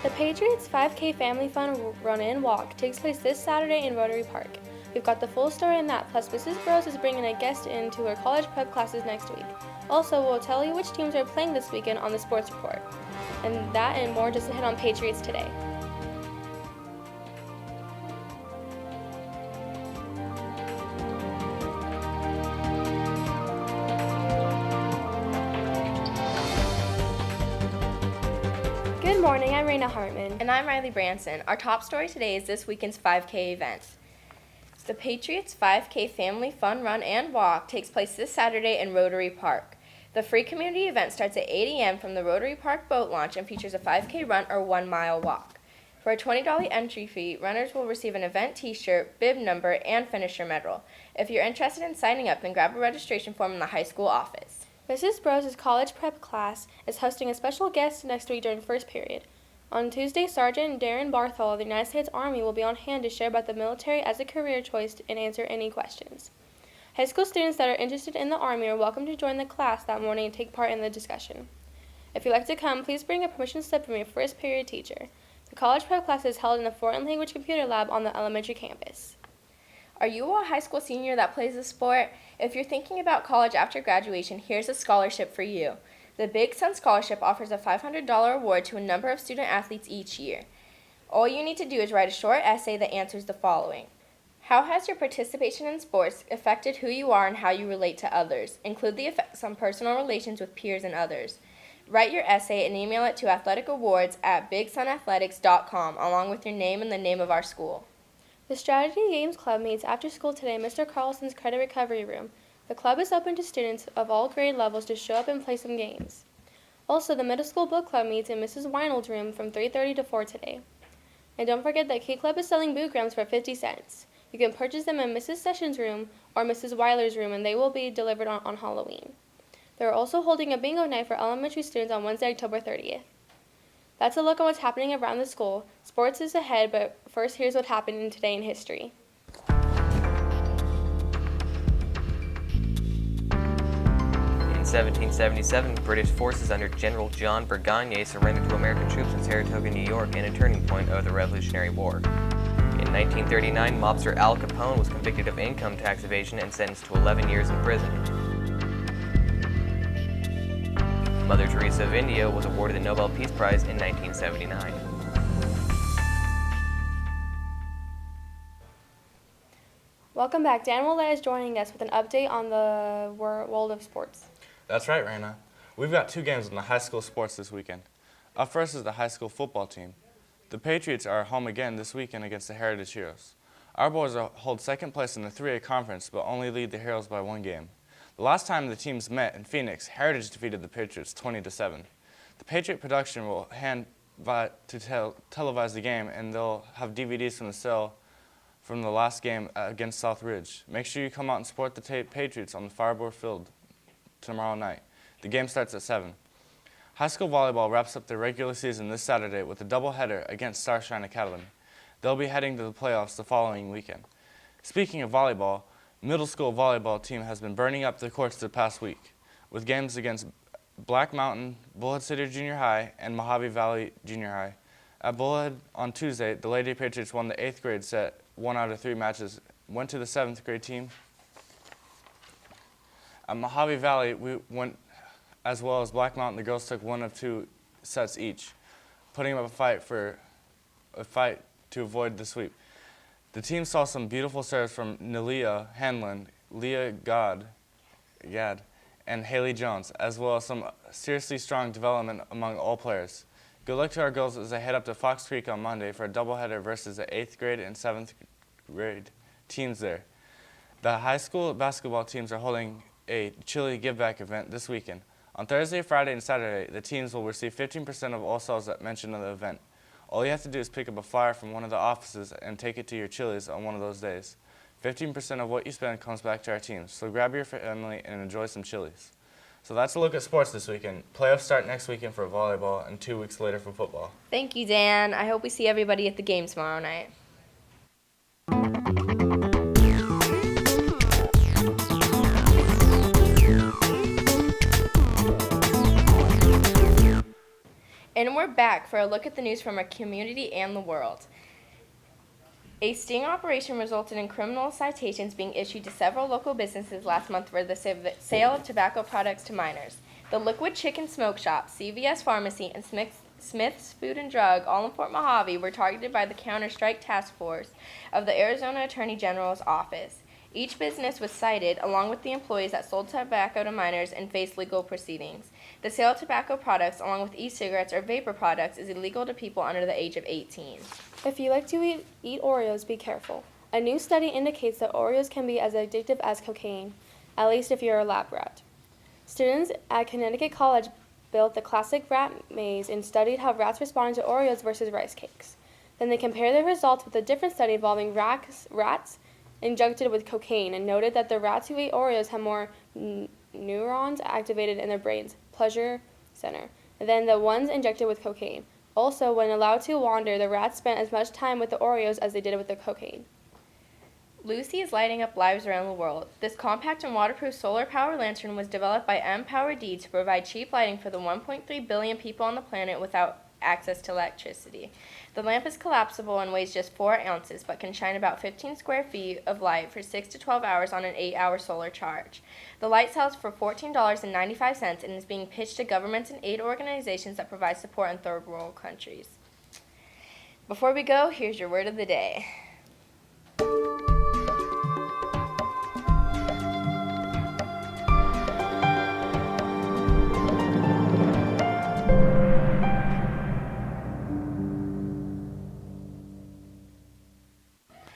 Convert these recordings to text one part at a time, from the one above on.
The Patriots 5K Family Fun Run-In Walk takes place this Saturday in Rotary Park. We've got the full story in that, plus Mrs. Burrows is bringing a guest into her college prep classes next week. Also, we'll tell you which teams are playing this weekend on the Sports Report. And that and more just ahead on Patriots Today. Good morning, I'm Raina Hartman. And I'm Riley Branson. Our top story today is this weekend's 5K events. The Patriots 5K Family Fun Run and Walk takes place this Saturday in Rotary Park. The free community event starts at 8 a.m. from the Rotary Park boat launch and features a 5K run or 1 mile walk. For a $20 entry fee, runners will receive an event t-shirt, bib number, and finisher medal. If you're interested in signing up, then grab a registration form in the high school office. Mrs. Burrows' college prep class is hosting a special guest next week during first period. On Tuesday, Sergeant Darren Barthol of the United States Army will be on hand to share about the military as a career choice and answer any questions. High school students that are interested in the Army are welcome to join the class that morning and take part in the discussion. If you'd like to come, please bring a permission slip from your first period teacher. The college prep class is held in the foreign language computer lab on the elementary campus. Are you a high school senior that plays a sport? If you're thinking about college after graduation, here's a scholarship for you. The Big Sun Scholarship offers a $500 award to a number of student athletes each year. All you need to do is write a short essay that answers the following. How has your participation in sports affected who you are and how you relate to others? Include the effects on personal relations with peers and others. Write your essay and email it to athletic.awards@bigsunathletics.com along with your name and the name of our school. The Strategy Games Club meets after school today in Mr. Carlson's Credit Recovery Room. The club is open to students of all grade levels to show up and play some games. Also, the middle school book club meets in Mrs. Weinald's room from 3:30 to 4 today. And don't forget that Key Club is selling boot grams for 50 cents. You can purchase them in Mrs. Sessions' room or Mrs. Weiler's room, and they will be delivered on Halloween. They're also holding a bingo night for elementary students on Wednesday, October 30th. That's a look at what's happening around the school. Sports is ahead, but first here's what happened today in history. In 1777, British forces under General John Burgoyne surrendered to American troops in Saratoga, New York, and a turning point of the Revolutionary War. In 1939, mobster Al Capone was convicted of income tax evasion and sentenced to 11 years in prison. Mother Teresa of India was awarded the Nobel Peace Prize in 1979. Welcome back. Dan Willett is joining us with an update on the world of sports. That's right, Raina. We've got two games in the high school sports this weekend. Up first is the high school football team. The Patriots are home again this weekend against the Heritage Heroes. Our boys hold second place in the 3A conference, but only lead the Heroes by one game. The last time the teams met in Phoenix, Heritage defeated the Patriots 20-7. The Patriot production will televise the game, and they'll have DVDs from the sale from the last game against South Ridge. Make sure you come out and support the Patriots on the Fireball Field tomorrow night. The game starts at 7. High school volleyball wraps up their regular season this Saturday with a doubleheader against Starshine Academy. They'll be heading to the playoffs the following weekend. Speaking of volleyball, middle school volleyball team has been burning up the courts the past week with games against Black Mountain, Bullhead City Junior High, and Mohave Valley Junior High. At Bullhead on Tuesday, the Lady Patriots won the 8th grade set 1 out of 3 matches, went to the 7th grade team. At Mohave Valley, we went as well as Black Mountain. The girls took 1 of 2 sets each, putting up a fight to avoid the sweep. The team saw some beautiful serves from Nelia Hanlon, Leah Gad, and Haley Jones, as well as some seriously strong development among all players. Good luck to our girls as they head up to Fox Creek on Monday for a doubleheader versus the 8th grade and 7th grade teams there. The high school basketball teams are holding a chili give-back event this weekend. On Thursday, Friday, and Saturday, the teams will receive 15% of all sales that mentioned in the event. All you have to do is pick up a flyer from one of the offices and take it to your Chili's on one of those days. 15% of what you spend comes back to our teams, so grab your family and enjoy some Chili's. So that's a look at sports this weekend. Playoffs start next weekend for volleyball and 2 weeks later for football. Thank you, Dan. I hope we see everybody at the game tomorrow night. And we're back for a look at the news from our community and the world. A sting operation resulted in criminal citations being issued to several local businesses last month for the sale of tobacco products to minors. The Liquid Chicken Smoke Shop, CVS Pharmacy, and Smith's Food and Drug, all in Fort Mohave, were targeted by the Counter-Strike Task Force of the Arizona Attorney General's office. Each business was cited, along with the employees that sold tobacco to minors, and faced legal proceedings. The sale of tobacco products, along with e-cigarettes or vapor products, is illegal to people under the age of 18. If you like to eat Oreos, be careful. A new study indicates that Oreos can be as addictive as cocaine, at least if you're a lab rat. Students at Connecticut College built the classic rat maze and studied how rats responded to Oreos versus rice cakes. Then they compared their results with a different study involving rats injected with cocaine and noted that the rats who ate Oreos had more neurons activated in their brain's pleasure center than the ones injected with cocaine. Also, when allowed to wander, the rats spent as much time with the Oreos as they did with the cocaine. Lucy is lighting up lives around the world. This compact and waterproof solar power lantern was developed by Empower D to provide cheap lighting for the 1.3 billion people on the planet without access to electricity. The lamp is collapsible and weighs just 4 ounces, but can shine about 15 square feet of light for 6 to 12 hours on an 8-hour solar charge. The light sells for $14.95 and is being pitched to governments and aid organizations that provide support in third world countries. Before we go, here's your word of the day.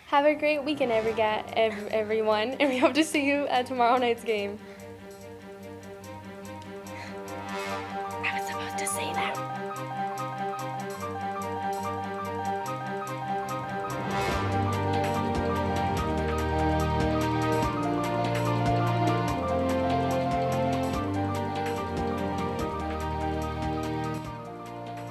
Have a great weekend, everyone, and we hope to see you at tomorrow night's game.